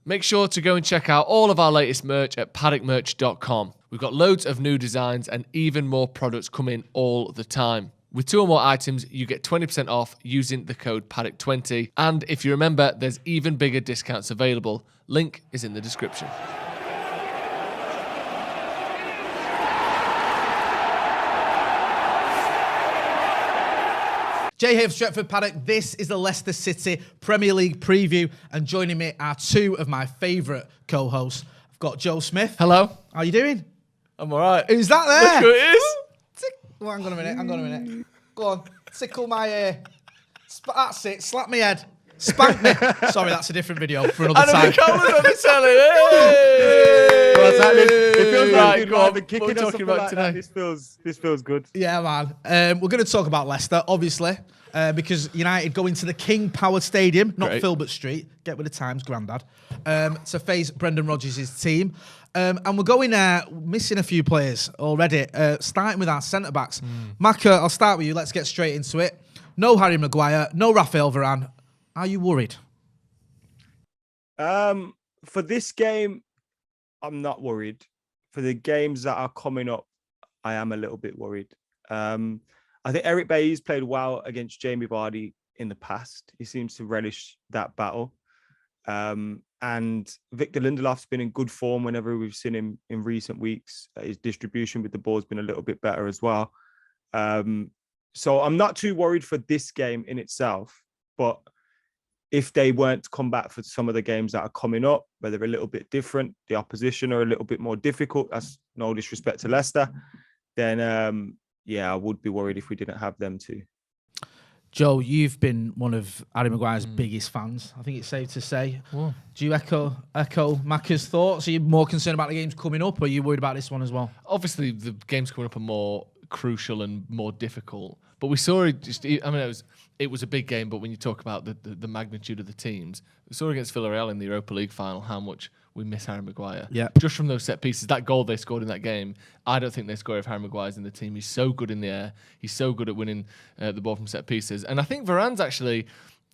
Make sure to go and check out all of our latest merch at paddockmerch.com. We've got loads of new designs and even more products coming all the time. With 2 or more items, you get 20% off using the code Paddock20. And if you remember, there's even bigger discounts available. Link is in the description. Jay here from Stretford, Paddock. This is the Leicester City Premier League preview, and joining me are 2 of my favourite co-hosts. I've got Joe Smith. Hello. How are you doing? I'm all right. Who's that there? Look who it is. Well, hang on a minute. Go on, tickle my ear. That's it, slap my head. Spank me. Sorry, that's a different video for another time. And the cameras on the telly. Hey! What's happening? It feels Right, good. go on. Kicking What are we us talking off about like today? that. This feels good. Yeah, man. We're going to talk about Leicester, obviously, because United go into the King Power Stadium, not Great. Filbert Street, get with the times, Grandad, to face Brendan Rodgers' team. And we're going missing a few players already, starting with our centre-backs. Maka, I'll start with you. Let's get straight into it. No Harry Maguire, no Raphael Varane. Are you worried? For this game, I'm not worried. For the games that are coming up, I am a little bit worried. I think Eric Bailly's played well against Jamie Vardy in the past. He seems to relish that battle. And Victor Lindelof's been in good form whenever we've seen him in recent weeks. His distribution with the ball's been a little bit better as well. So I'm not too worried for this game in itself, but if they weren't to come back for some of the games that are coming up, where they're a little bit different, the opposition are a little bit more difficult, that's no disrespect to Leicester, then I would be worried if we didn't have them too. Joe, you've been one of Harry Maguire's biggest fans. I think it's safe to say. Whoa. Do you echo Maka's thoughts? Are you more concerned about the games coming up, or are you worried about this one as well? Obviously, the games coming up are more crucial and more difficult. But we saw it it was a big game, but when you talk about the magnitude of the teams, we saw against Villarreal in the Europa League final how much we miss Harry Maguire. Yeah. Just from those set pieces, that goal they scored in that game, I don't think they score if Harry Maguire's in the team. He's so good in the air. He's so good at winning the ball from set pieces. And I think Varane's actually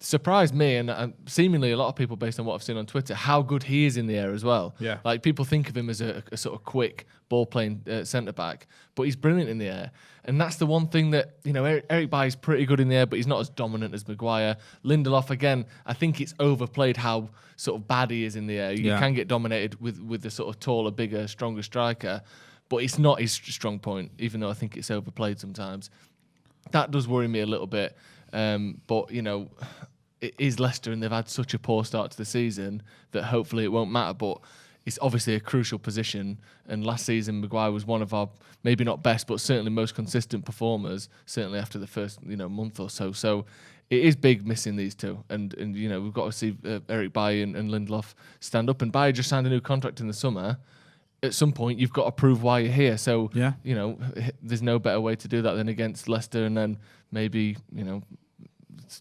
surprised me and seemingly a lot of people based on what I've seen on Twitter, how good he is in the air as well. Yeah. Like people think of him as a sort of quick ball-playing centre-back, but he's brilliant in the air. And that's the one thing that, Eric Bailly's pretty good in the air, but he's not as dominant as Maguire. Lindelof, again, I think it's overplayed how sort of bad he is in the air. You can get dominated with the sort of taller, bigger, stronger striker, but it's not his strong point, even though I think it's overplayed sometimes. That does worry me a little bit. But, it is Leicester and they've had such a poor start to the season that hopefully it won't matter. But it's obviously a crucial position. And last season, Maguire was one of our, maybe not best, but certainly most consistent performers, certainly after the first, month or so. So it is big missing these two. And we've got to see Eric Bailly and Lindelof stand up. And Bailly just signed a new contract in the summer. At some point, you've got to prove why you're here. So, there's no better way to do that than against Leicester and then maybe,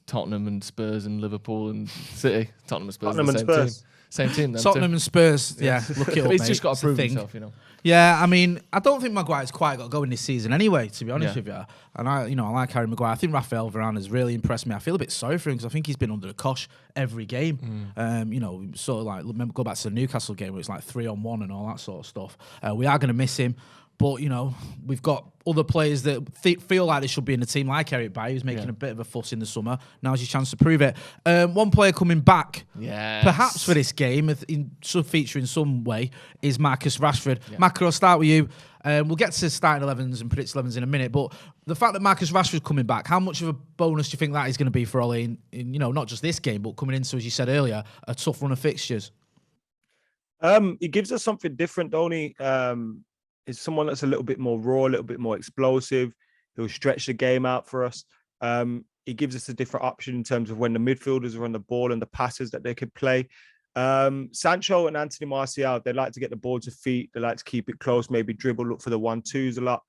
Tottenham and Spurs and Liverpool and City. Tottenham and Spurs. Tottenham and Spurs. Same team then. Tottenham and Spurs, look it up, He's mate. just got It's to a prove thing. himself, Yeah, I mean, I don't think Maguire's quite got going this season anyway, to be honest Yeah. with you. And I like Harry Maguire. I think Raphael Varane has really impressed me. I feel a bit sorry for him because I think he's been under the cosh every game. Sort of like, remember, go back to the Newcastle game where it's like 3-on-1 and all that sort of stuff. We are going to miss him. But, we've got other players that feel like they should be in the team, like Eric Bailly, who's making a bit of a fuss in the summer. Now's your chance to prove it. One player coming back, perhaps for this game, should feature in some way, is Marcus Rashford. Yeah. Marcus, I'll start with you. We'll get to starting 11s and predicted 11s in a minute, but the fact that Marcus Rashford's coming back, how much of a bonus do you think that is going to be for Ole in not just this game, but coming into, as you said earlier, a tough run of fixtures? It gives us something different, don't he? Is someone that's a little bit more raw, a little bit more explosive. He'll stretch the game out for us. He gives us a different option in terms of when the midfielders are on the ball and the passes that they could play. Sancho and Anthony Martial, they like to get the ball to feet. They like to keep it close, maybe dribble, look for the 1-2s a lot.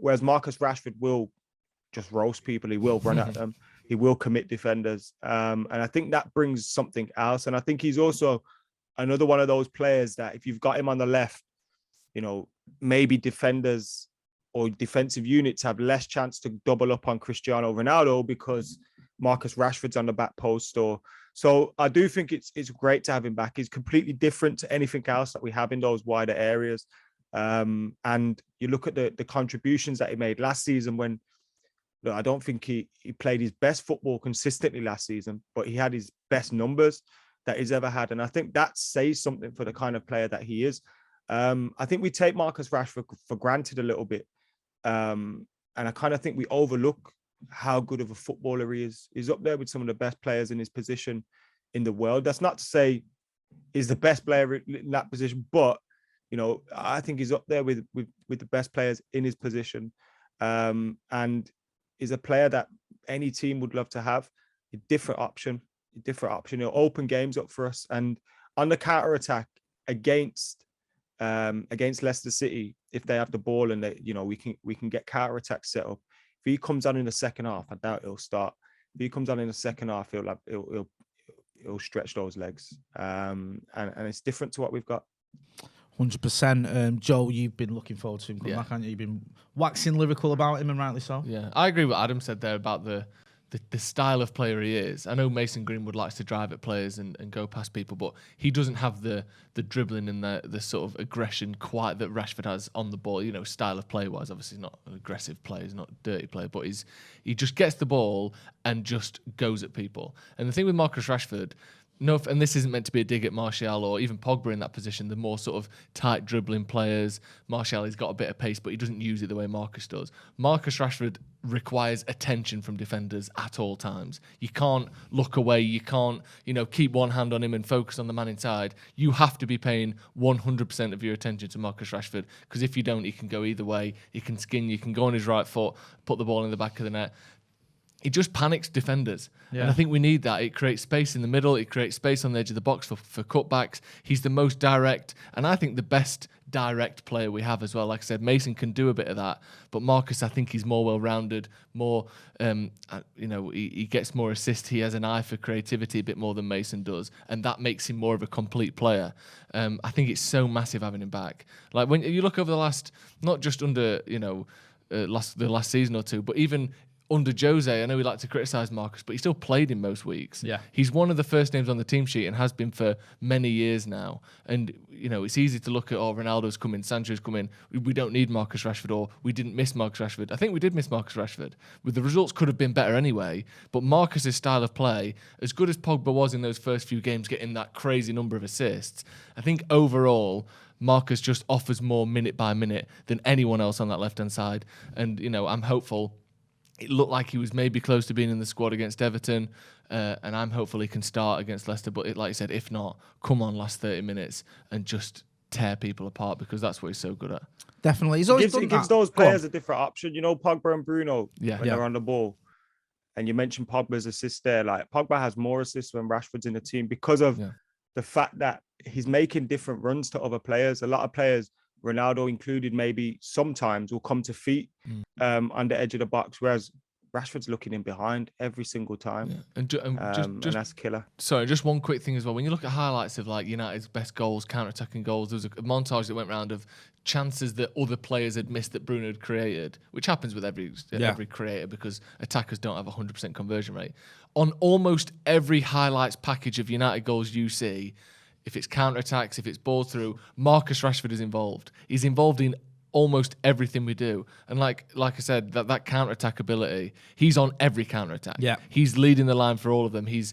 Whereas Marcus Rashford will just roast people. He will run at them. He will commit defenders. And I think that brings something else. And I think he's also another one of those players that if you've got him on the left, maybe defenders or defensive units have less chance to double up on Cristiano Ronaldo because Marcus Rashford's on the back post or So I do think it's great to have him back. He's completely different to anything else that we have in those wider areas. And you look at the contributions that he made last season when, look, I don't think he played his best football consistently last season, but he had his best numbers that he's ever had. And I think that says something for the kind of player that he is. I think we take Marcus Rashford for granted a little bit. And I kind of think we overlook how good of a footballer he is. He's up there with some of the best players in his position in the world. That's not to say he's the best player in that position, but I think he's up there with the best players in his position. And is a player that any team would love to have. A different option. He'll open games up for us. And on the counter attack against Leicester City, if they have the ball and we can get counter attack set up. If he comes on in the second half, I doubt he'll start. If he comes on in the second half, he'll stretch those legs. And it's different to what we've got. 100%. Joe, you've been looking forward to him coming back, haven't you? You've been waxing lyrical about him, and rightly so. Yeah, I agree with what Adam said there about the style of player he is. I know Mason Greenwood likes to drive at players and go past people, but he doesn't have the dribbling and the sort of aggression quite that Rashford has on the ball. Style of play wise, obviously he's not an aggressive player, he's not a dirty player, but he just gets the ball and just goes at people. And the thing with Marcus Rashford, and this isn't meant to be a dig at Martial or even Pogba in that position, the more sort of tight dribbling players. Martial, he's got a bit of pace, but he doesn't use it the way Marcus does. Marcus Rashford requires attention from defenders at all times. You can't look away. You can't, keep one hand on him and focus on the man inside. You have to be paying 100% of your attention to Marcus Rashford, because if you don't, he can go either way. He can skin you, can go on his right foot, put the ball in the back of the net. It just panics defenders. Yeah. And I think we need that. It creates space in the middle. It creates space on the edge of the box for cutbacks. He's the most direct, and I think the best direct player we have as well. Like I said, Mason can do a bit of that, but Marcus, I think he's more well-rounded, more, he gets more assists. He has an eye for creativity a bit more than Mason does, and that makes him more of a complete player. I think it's so massive having him back. Like when you look over the last, not just under, the last season or two, but even under Jose, I know we like to criticise Marcus, but he still played in most weeks. Yeah. He's one of the first names on the team sheet and has been for many years now. And, it's easy to look at, Ronaldo's come in, Sancho's come in. We don't need Marcus Rashford, or we didn't miss Marcus Rashford. I think we did miss Marcus Rashford. The results could have been better anyway, but Marcus's style of play, as good as Pogba was in those first few games, getting that crazy number of assists, I think overall, Marcus just offers more minute by minute than anyone else on that left-hand side. And, I'm hopeful. It looked like he was maybe close to being in the squad against Everton, and I'm hopeful he can start against Leicester. But like I said, if not, come on last 30 minutes and just tear people apart, because that's what he's so good at. Definitely. He gives those players a different option. Pogba and Bruno, when they're on the ball. And you mentioned Pogba's assist there. Like, Pogba has more assists when Rashford's in the team because of the fact that he's making different runs to other players. A lot of players, Ronaldo included, maybe sometimes will come to feet on the edge of the box, whereas Rashford's looking in behind every single time. Yeah. And that's killer. Sorry, just one quick thing as well. When you look at highlights of like United's best goals, counter-attacking goals, there was a montage that went round of chances that other players had missed that Bruno had created, which happens with every creator because attackers don't have a 100% conversion rate. On almost every highlights package of United goals you see, if it's counter-attacks, if it's ball through, Marcus Rashford is involved. He's involved in almost everything we do. And like I said, that counter-attack ability, he's on every counter-attack. Yeah. He's leading the line for all of them. He's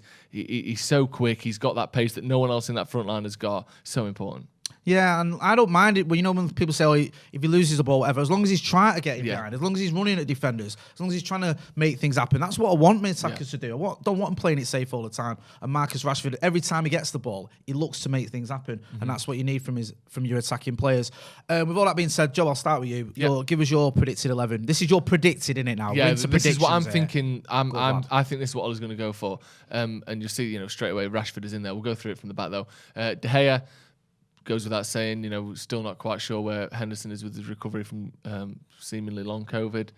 so quick. He's got that pace that no one else in that front line has got. So important. Yeah, and I don't mind it. But when people say, if he loses the ball, whatever, as long as he's trying to get in behind, as long as he's running at defenders, as long as he's trying to make things happen, that's what I want my attackers to do. Don't want him playing it safe all the time. And Marcus Rashford, every time he gets the ball, he looks to make things happen, and that's what you need from your attacking players. With all that being said, Joe, I'll start with you. Give us your predicted 11. This is your predicted, innit now? Yeah, this is what I'm thinking. I think this is what I was going to go for. And you'll see, straight away, Rashford is in there. We'll go through it from the back though. De Gea goes without saying, still not quite sure where Henderson is with his recovery from seemingly long COVID.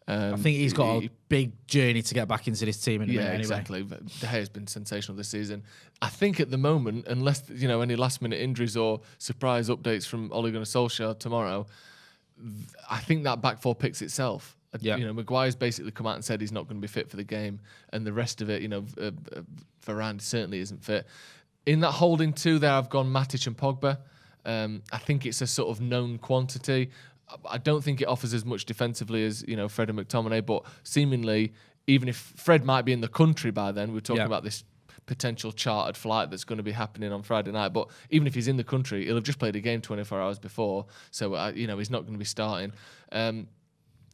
I think he's got a big journey to get back into this team in a minute anyway. Exactly. De Gea's been sensational this season. I think at the moment, unless any last-minute injuries or surprise updates from Ole Gunnar Solskjaer tomorrow, I think that back four picks itself. Yeah. Maguire's basically come out and said he's not going to be fit for the game, and the rest of it, Varane certainly isn't fit. In that holding two there, I've gone Matic and Pogba. I think it's a sort of known quantity. I don't think it offers as much defensively as Fred and McTominay, but seemingly, even if Fred might be in the country by then, we're talking about this potential chartered flight that's going to be happening on Friday night. But even if he's in the country, he'll have just played a game 24 hours before, so he's not going to be starting. And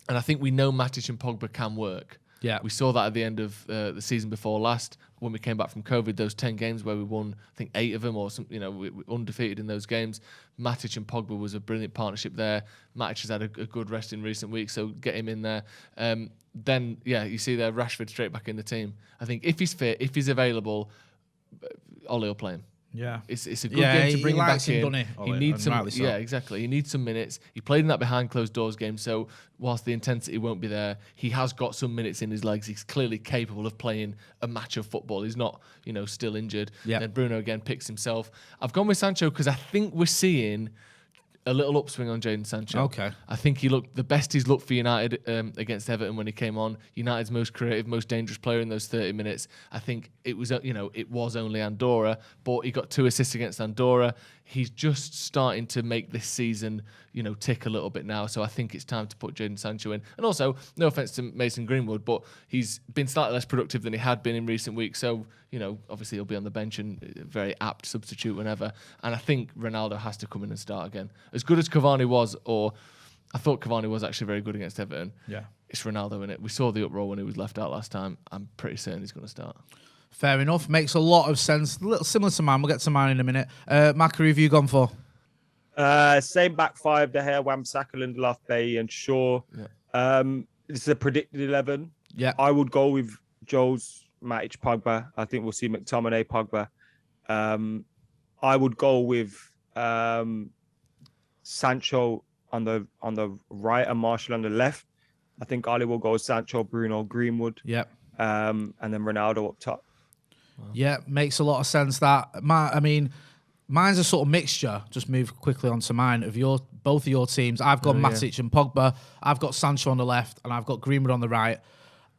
I think we know Matic and Pogba can work. Yeah. We saw that at the end of the season before last, when we came back from COVID, those 10 games where we won, I think 8 of them, or some, we undefeated in those games. Matic and Pogba was a brilliant partnership there. Matic has had a good rest in recent weeks, so get him in there. Then, you see there, Rashford straight back in the team. I think if he's fit, if he's available, Ole will play him. Yeah, it's a good game to bring him back in. He needs some, so. Exactly. He needs some minutes. He played in that behind closed doors game, so whilst the intensity won't be there, he has got some minutes in his legs. He's clearly capable of playing a match of football. He's not, still injured. Yeah. Then Bruno again picks himself. I've gone with Sancho because I think we're seeing a little upswing on Jadon Sancho. Okay. I think he looked the best he's looked for United against Everton when he came on. United's most creative, most dangerous player in those 30 minutes. I think it was only Andorra, but he got 2 assists against Andorra. He's just starting to make this season, tick a little bit now. So I think it's time to put Jadon Sancho in. And also, no offense to Mason Greenwood, but he's been slightly less productive than he had been in recent weeks. So, obviously he'll be on the bench and a very apt substitute whenever. And I think Ronaldo has to come in and start again. As good as Cavani was, or I thought Cavani was actually very good against Everton. Yeah. It's Ronaldo in it. We saw the uproar when he was left out last time. I'm pretty certain he's going to start. Fair enough. Makes a lot of sense. A little similar to mine. We'll get to mine in a minute. Macca, who have you gone for? Same back 5, De Gea, Wan-Bissaka, Lindelof, Bailly, and Shaw. Yeah. This is a predicted 11. Yeah. I would go with Joe's Matic, Pogba. I think we'll see McTominay, Pogba. I would go with Sancho on the right and Martial on the left. I think Ali will go Sancho, Bruno, Greenwood. Yep. And then Ronaldo up top. Wow. Yeah, makes a lot of sense. Mine's a sort of mixture. Just move quickly on to mine of both of your teams. I've got Matic and Pogba. I've got Sancho on the left, and I've got Greenwood on the right.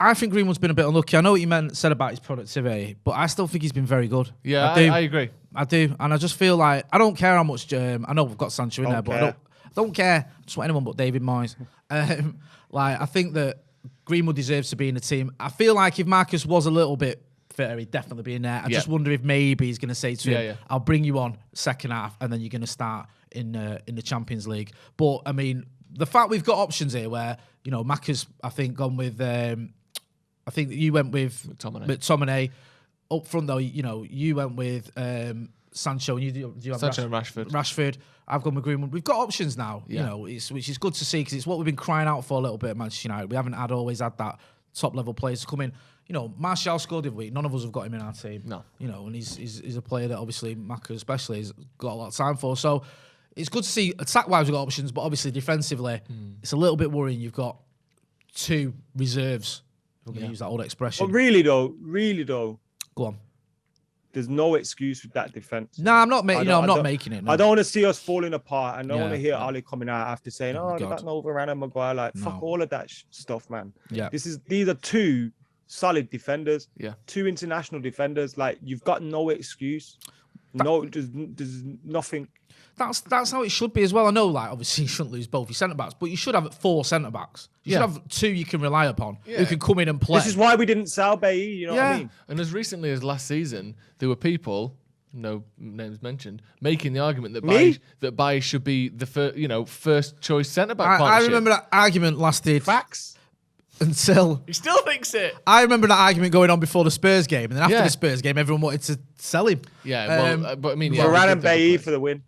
I think Greenwood's been a bit unlucky. I know what you said about his productivity, but I still think he's been very good. Yeah, I agree. I do, and I just feel like I don't care how much. I know we've got Sancho in there, but I don't care. I just want anyone but David Moyes. I think that Greenwood deserves to be in the team. I feel like if Marcus was a little bit fitter, he'd definitely be in there. I just wonder if maybe he's going to say to him, I'll bring you on second half, and then you're going to start in the Champions League. But, the fact we've got options here where, Marcus, I think, gone with... I think that you went with McTominay. Up front, though, you went with Sancho. And you have Sancho and Rashford. Rashford. I've gone with Greenwood. We've got options now, which is good to see because it's what we've been crying out for a little bit at Manchester United. We haven't always had that top-level players to come in. Martial scored the week. None of us have got him in our team. No. And he's a player that obviously Macca especially has got a lot of time for. So it's good to see attack-wise we've got options, but obviously defensively, it's a little bit worrying. You've got 2 reserves. We're going to use that old expression. But really though. Go on. There's no excuse with that defense. No, I'm not making. I'm not making it. No. I don't want to see us falling apart. I don't want to hear Ali coming out after saying, they got no Varane and Maguire. Fuck all of that stuff, man. Yeah. These are 2 solid defenders. Yeah. 2 international defenders. You've got no excuse. There's nothing. That's how it should be as well. I know, obviously you shouldn't lose both your centre backs, but you should have 4 centre backs. You should have 2 you can rely upon who can come in and play. This is why we didn't sell Bailly. You know what I mean? And as recently as last season, there were people, no names mentioned, making the argument that Bailly should be the first choice centre back. I remember that argument lasted. Facts. Until he still thinks it. I remember that argument going on before the Spurs game, and then after the Spurs game, everyone wanted to sell him. Yeah, but Varane and Bailly for the win.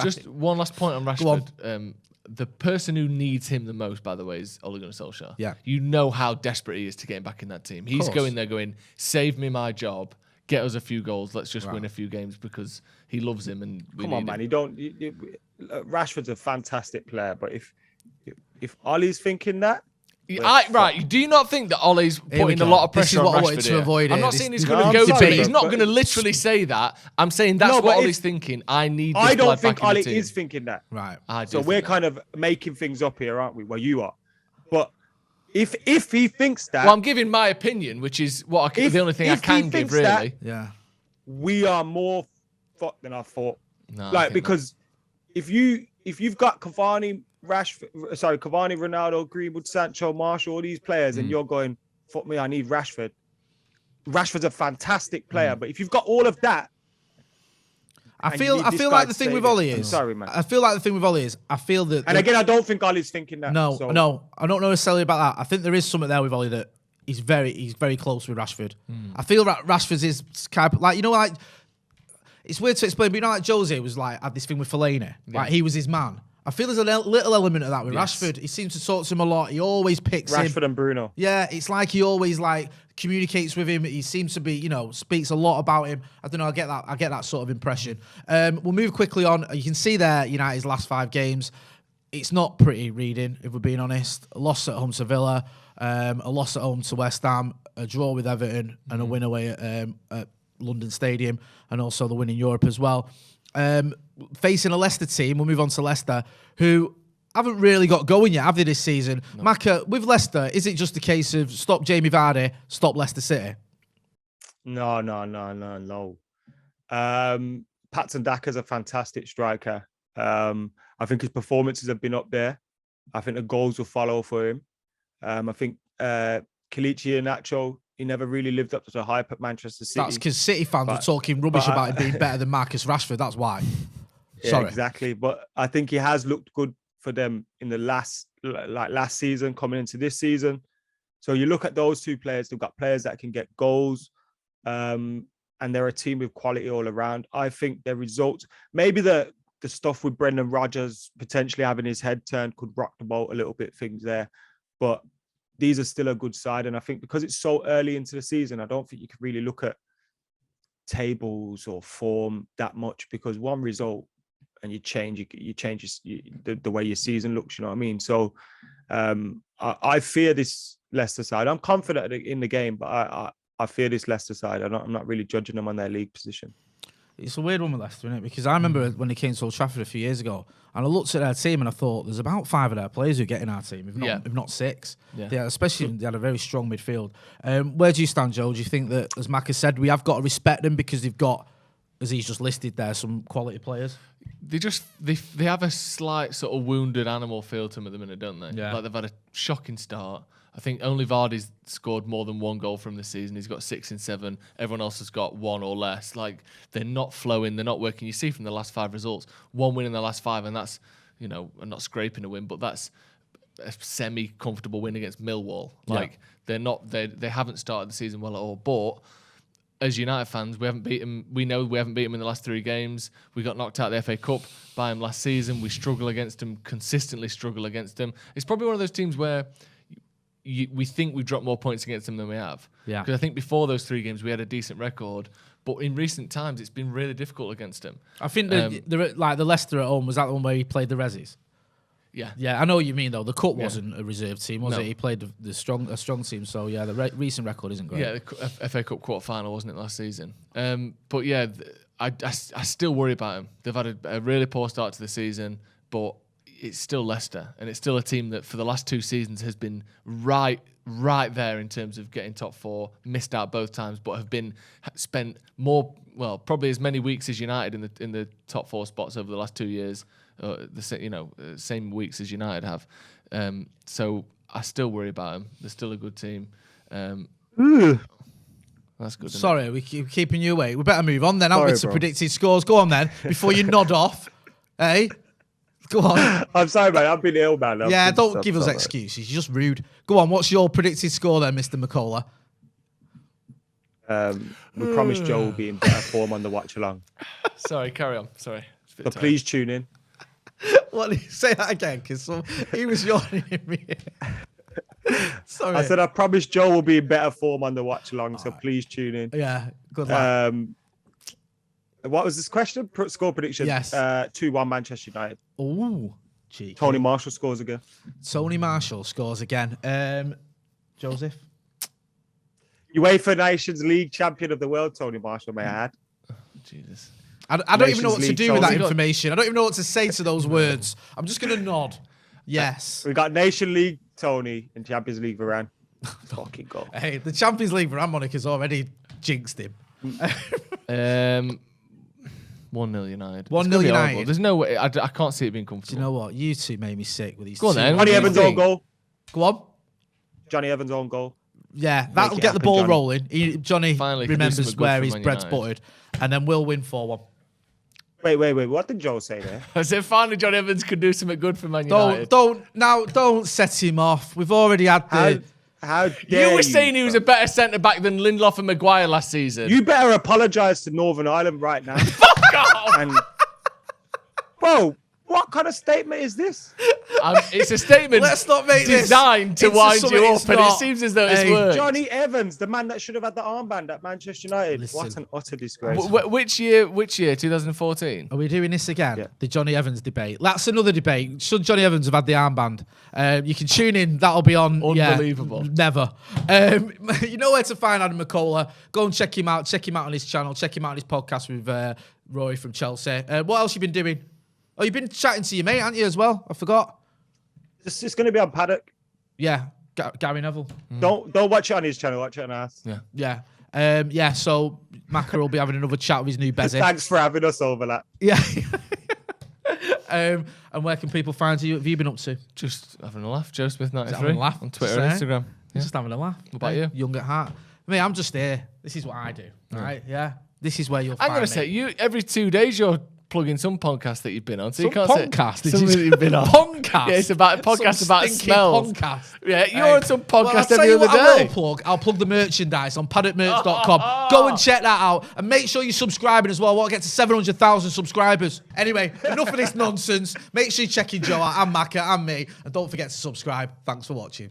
Just one last point on Rashford. The person who needs him the most, by the way, is Ole Gunnar Solskjaer. Yeah, you know how desperate he is to get him back in that team. He's going there, going, save me my job, get us a few goals, let's just win a few games because he loves him and we come on, man. Rashford's a fantastic player, but if Ollie's thinking that. Right, do you not think that Ole's putting a lot of pressure on Rashford? I wanted to avoid I'm not saying he's going to go to it. He's not going to literally say that. I'm saying that's what Ole's thinking. I don't think Ole is thinking that. Right. So we're kind of making things up here, aren't we? Well, you are. But If he thinks that, Well, I'm giving my opinion, which is the only thing I can give, really. Yeah. We are more fucked than I thought. No, because if you've got Cavani, Ronaldo, Greenwood, Sancho, Marshall, all these players, and you're going, fuck me, I need Rashford. Rashford's a fantastic player, but if you've got all of that, I feel like the thing with Ollie is. I'm sorry, man. I feel like the thing with Ollie is. I feel that. And again, I don't think Ollie's thinking that. No, I don't know necessarily about that. I think there is something there with Ollie that he's very close with Rashford. I feel that Rashford's is kind of like it's weird to explain, but like Jose was had this thing with Fellaini, like he was his man. I feel there's a little element of that with Rashford. He seems to talk to him a lot. He always picks Rashford and Bruno. Yeah, it's like he always communicates with him. He seems to be, speaks a lot about him. I don't know. I get that sort of impression. We'll move quickly on. You can see there United's last 5 games. It's not pretty reading, if we're being honest. A loss at home to Villa, a loss at home to West Ham, a draw with Everton, and a win away at London Stadium, and also the win in Europe as well. Facing a Leicester team, we'll move on to Leicester, who haven't really got going yet, have they, this season? No. Maka, with Leicester, is it just a case of stop Jamie Vardy, stop Leicester City? No. Patson Daka's a fantastic striker. I think his performances have been up there. I think the goals will follow for him. I think Kelechi Iheanacho, he never really lived up to the hype at Manchester City. That's because City fans were talking rubbish about him being better than Marcus Rashford. That's why. Yeah, exactly. But I think he has looked good for them in the last season, coming into this season. So you look at those two players, they've got players that can get goals, and they're a team with quality all around. I think their results, maybe the stuff with Brendan Rodgers potentially having his head turned could rock the boat a little bit, things there. But these are still a good side. And I think because it's so early into the season, I don't think you can really look at tables or form that much, because one result and you change the way your season looks, you know what I mean? So I fear this Leicester side. I'm confident in the game, but I fear this Leicester side. I'm not really judging them on their league position. It's a weird one with Leicester, isn't it? Because I remember when they came to Old Trafford a few years ago, and I looked at their team and I thought, there's about 5 of their players who get in our team, if not 6. Yeah, especially they had a very strong midfield. Where do you stand, Joe? Do you think that, as Mac has said, we have got to respect them because they've got, as he's just listed there, some quality players? They have a slight sort of wounded animal feel to them at the minute, don't they? Yeah. Like they've had a shocking start. I think only Vardy's scored more than 1 goal from this season. He's got 6 in 7. Everyone else has got 1 or less. Like, they're not flowing. They're not working. You see from the last 5 results, 1 win in the last 5, and that's, not scraping a win, but that's a semi-comfortable win against Millwall. Like, they're not. They haven't started the season well at all. But as United fans, we haven't beaten. We know we haven't beaten them in the last 3 games. We got knocked out of the FA Cup by them last season. We struggle against them, consistently struggle against them. It's probably one of those teams where we think we've dropped more points against them than we have. Yeah. Because I think before those 3 games we had a decent record, but in recent times it's been really difficult against them. I think the Leicester at home, was that the one where he played the Resis? Yeah. Yeah, I know what you mean though. The Cup wasn't a reserve team, was it? He played a strong team. So yeah, the recent record isn't great. Yeah, the FA Cup quarter final, wasn't it, last season? But yeah, I still worry about them. They've had a really poor start to the season, but it's still Leicester, and it's still a team that for the last 2 seasons has been right there in terms of getting top 4, missed out both times, but have spent more, probably as many weeks as United in the top 4 spots over the last 2 years, same weeks as United have. So I still worry about them. They're still a good team. That's good. Sorry, we keep keeping you away. We better move on then, aren't we, to predicted scores? Go on then, before you nod off. Hey? Go on. I'm sorry, mate. I've been ill, man. Don't give us excuses. You're just rude. Go on. What's your predicted score then, Mr. McCullough? We promised Joe will be in better form on the watch along. Sorry, carry on. Sorry. So please tune in. What did you say that again? Because he was yawning at me. Sorry. I said I promised Joe will be in better form on the watch along, so please tune in. Yeah, good luck. What was this question? Score prediction? Yes. 2-1 Manchester United. Ooh, cheeky. Tony Marshall scores again. Tony Marshall scores again. Joseph? UEFA Nations League champion of the world, Tony Marshall, may I add. Jesus. I don't even know what to do with that information. I don't even know what to say to those words. I'm just going to nod. Yes. We got Nation League Tony in Champions League Varane. Fucking goal. Hey, the Champions League for Monica's already jinxed him. 1-0 United. 1-0 United. There's no way. I can't see it being comfortable. Do you know what? You two made me sick with these. Go on two. then. Johnny do you Evans think? on goal. Go on. Johnny Evans on goal. Yeah, that'll it get the happen, ball Johnny. rolling. Johnny Finally can do remembers something good where for his Man bread's United. buttered, and then we'll win 4-1. Wait. What did Joe say there? I said finally John Evans could do something good for Man United. Don't set him off. We've already had the. How dare You were saying he was a bro. better centre back than Lindelof and Maguire last season. You better apologise to Northern Ireland right now. Fuck off! And bro, what kind of statement is this? It's a statement Let's not make this designed to into wind something you it's up, and it not. seems as though it's Hey, worked. Johnny Evans, the man that should have had the armband at Manchester United. What Listen. an utter disgrace. Which year? 2014? Are we doing this again? Yeah. The Johnny Evans debate. That's another debate. Should Johnny Evans have had the armband? You can tune in. That'll be on. Unbelievable. Yeah, never. You know where to find Adam McCullough. Go and check him out. Check him out on his channel. Check him out on his podcast with Roy from Chelsea. What else you been doing? Oh, you've been chatting to your mate, haven't you, as well? I forgot. It's going to be on Paddock. Yeah, Gary Neville. Don't watch it on his channel. Watch it on ours. Yeah. Yeah. So Macca will be having another chat with his new Bezzy. Thanks for having us over that. Yeah. And where can people find you? What have you been up to? Just having a laugh. Joe Smith 93 having a laugh, on Twitter and just Instagram. Yeah. Just having a laugh. What about you? Young at heart. Me, I'm just here. This is what I do. Right? Yeah. This is where you'll I'm find gonna me. say you every 2 days you're plugging some podcast that you've been on, so you Some can't podcast, say did you something that you've been on. Podcast? Yeah, it's about a podcast Some about stinking smells. podcast. Yeah, you're on some Well, I'll podcast tell every you other what I day. will plug. I'll plug the merchandise on paddockmerch.com. Go and check that out. And make sure you're subscribing as well. I want to get to 700,000 subscribers. Anyway, enough of this nonsense. Make sure you're checking Joe out and Macca and me. And don't forget to subscribe. Thanks for watching.